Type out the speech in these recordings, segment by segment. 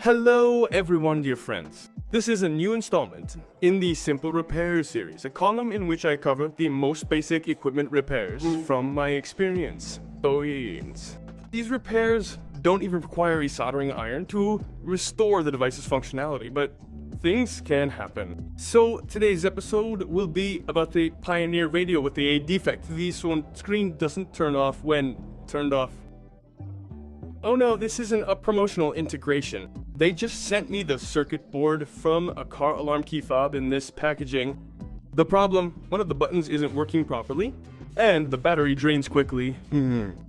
Hello everyone, dear friends. This is a new installment in the Simple Repairs series, a column in which I cover the most basic equipment repairs from my experience. These repairs don't even require a soldering iron to restore the device's functionality, but things can happen. So today's episode will be about the Pioneer radio with the defect. The screen doesn't turn off when turned off. Oh no, this isn't a promotional integration. They just sent me the circuit board from a car alarm key fob in this packaging. The problem, one of the buttons isn't working properly, and the battery drains quickly.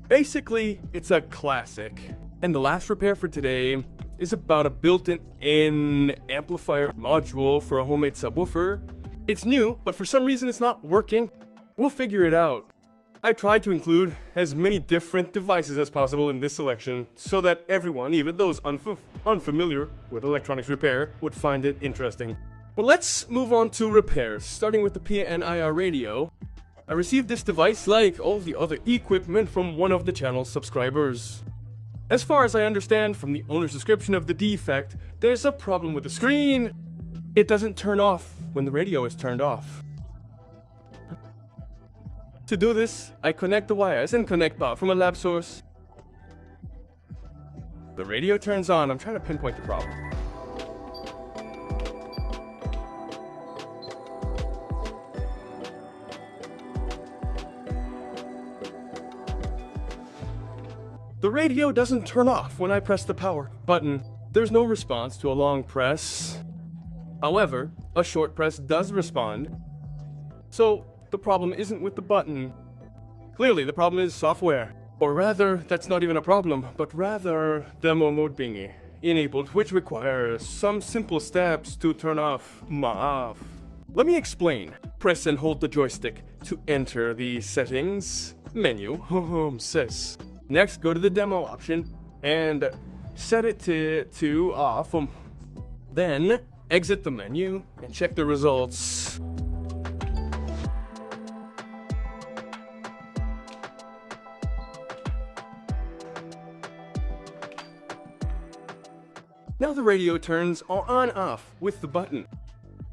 Basically, it's a classic. And the last repair for today is about a built-in amplifier module for a homemade subwoofer. It's new, but for some reason it's not working. We'll figure it out. I tried to include as many different devices as possible in this selection so that everyone, even those unfamiliar with electronics repair, would find it interesting. But let's move on to repairs, starting with the PNIR radio. I received this device like all the other equipment from one of the channel's subscribers. As far as I understand from the owner's description of the defect, there's a problem with the screen. It doesn't turn off when the radio is turned off. To do this, I connect the wires and connect power from a lab source. The radio turns on. I'm trying to pinpoint the problem. The radio doesn't turn off when I press the power button. There's no response to a long press. However, a short press does respond. So, the problem isn't with the button. Clearly, the problem is software. Or rather, that's not even a problem, but rather demo mode being enabled, which requires some simple steps to turn off. Let me explain. Press and hold the joystick to enter the settings menu. Next, go to the demo option and set it to off. Then, exit the menu and check the results. Now the radio turns on-off with the button.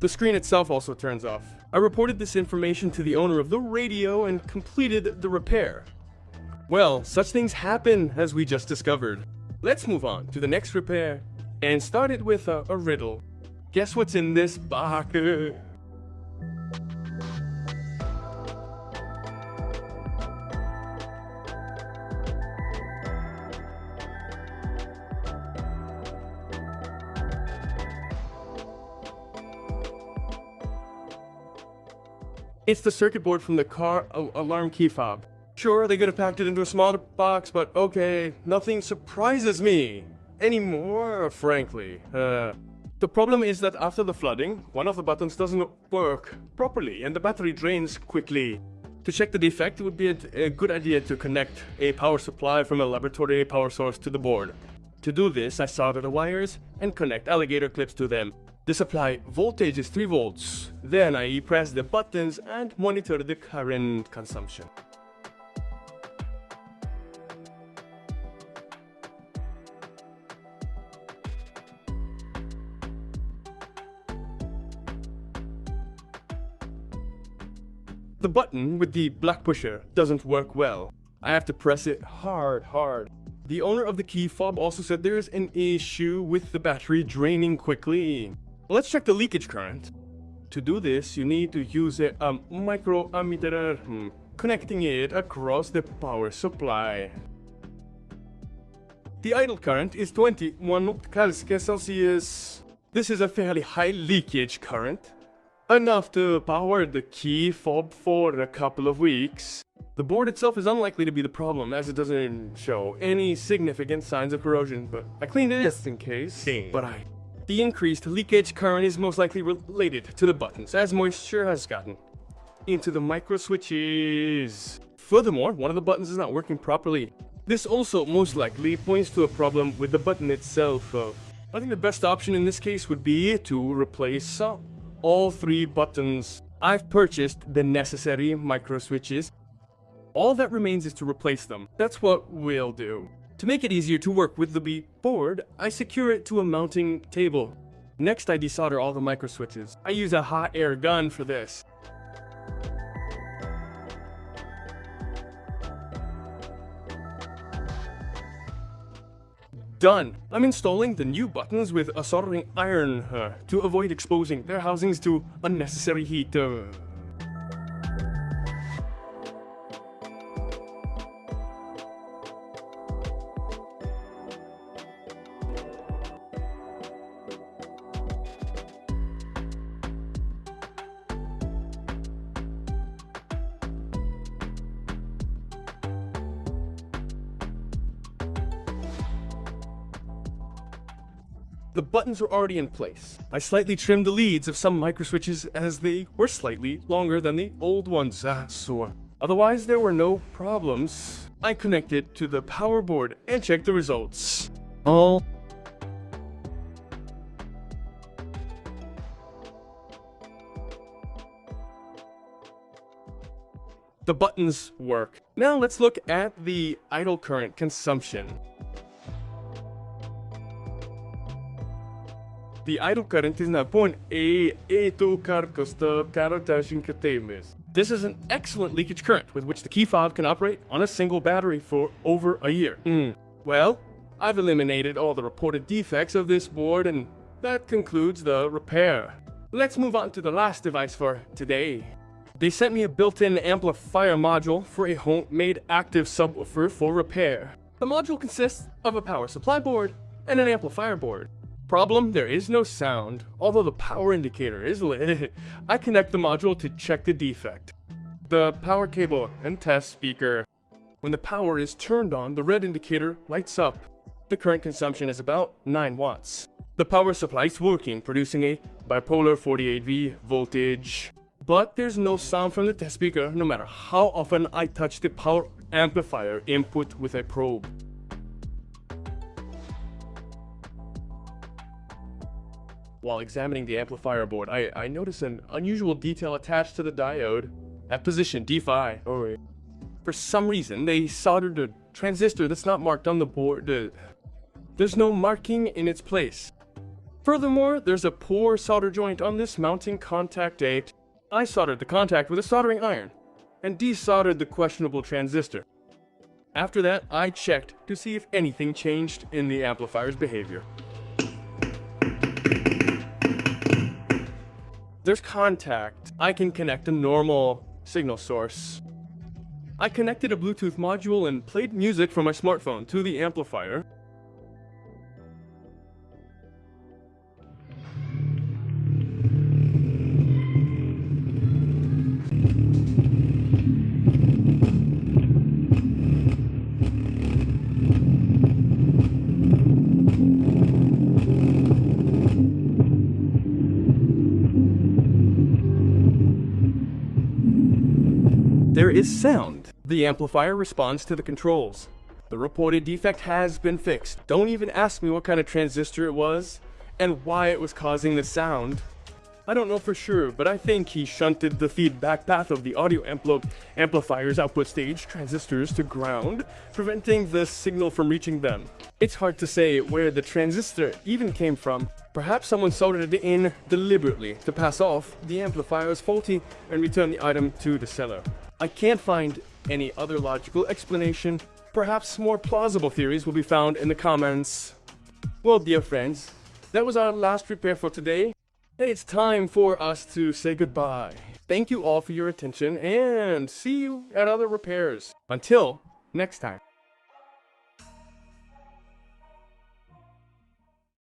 The screen itself also turns off. I reported this information to the owner of the radio and completed the repair. Well, such things happen, as we just discovered. Let's move on to the next repair and start it with a riddle. Guess what's in this box? It's the circuit board from the car alarm key fob. Sure, they could have packed it into a smaller box, but okay, nothing surprises me anymore, frankly. The problem is that after the flooding, one of the buttons doesn't work properly and the battery drains quickly. To check the defect, it would be a good idea to connect a power supply from a laboratory power source to the board. To do this, I solder the wires and connect alligator clips to them. The supply voltage is 3 volts. Then I press the buttons and monitor the current consumption. The button with the black pusher doesn't work well. I have to press it hard. The owner of the key fob also said there is an issue with the battery draining quickly. Let's check the leakage current. To do this, you need to use a microammeter, connecting it across the power supply. The idle current is 21 Celsius. This is a fairly high leakage current, enough to power the key fob for a couple of weeks. The board itself is unlikely to be the problem, as it doesn't show any significant signs of corrosion, but I cleaned it just in case. The increased leakage current is most likely related to the buttons, as moisture has gotten into the micro switches. Furthermore, one of the buttons is not working properly. This also most likely points to a problem with the button itself. I think the best option in this case would be to replace all 3 buttons. I've purchased the necessary micro switches. All that remains is to replace them. That's what we'll do. To make it easier to work with the board, I secure it to a mounting table. Next, I desolder all the micro switches. I use a hot air gun for this. Done! I'm installing the new buttons with a soldering iron to avoid exposing their housings to unnecessary heat. The buttons were already in place. I slightly trimmed the leads of some microswitches as they were slightly longer than the old ones, so otherwise there were no problems. I connected to the power board and checked the results. The buttons work. Now let's look at the idle current consumption. The idle current is 0.82 kWh. This is an excellent leakage current with which the key fob can operate on a single battery for over a year. Well, I've eliminated all the reported defects of this board, and that concludes the repair. Let's move on to the last device for today. They sent me a built-in amplifier module for a homemade active subwoofer for repair. The module consists of a power supply board and an amplifier board. Problem, there is no sound, although the power indicator is lit. I connect the module to check the defect. The power cable and test speaker. When the power is turned on, the red indicator lights up. The current consumption is about 9 watts. The power supply is working, producing a bipolar 48V voltage. But there's no sound from the test speaker, no matter how often I touch the power amplifier input with a probe. While examining the amplifier board, I noticed an unusual detail attached to the diode at position D5. For some reason, they soldered a transistor that's not marked on the board. There's no marking in its place. Furthermore, there's a poor solder joint on this mounting contact A. I soldered the contact with a soldering iron and desoldered the questionable transistor. After that, I checked to see if anything changed in the amplifier's behavior. There's contact. I can connect a normal signal source. I connected a Bluetooth module and played music from my smartphone to the amplifier. There is sound. The amplifier responds to the controls. The reported defect has been fixed. Don't even ask me what kind of transistor it was and why it was causing the sound. I don't know for sure, but I think he shunted the feedback path of the audio amplifier's output stage transistors to ground, preventing the signal from reaching them. It's hard to say where the transistor even came from. Perhaps someone soldered it in deliberately to pass off the amplifier as faulty and return the item to the seller. I can't find any other logical explanation. Perhaps more plausible theories will be found in the comments. Well, dear friends, that was our last repair for today. It's time for us to say goodbye. Thank you all for your attention and see you at other repairs. Until next time.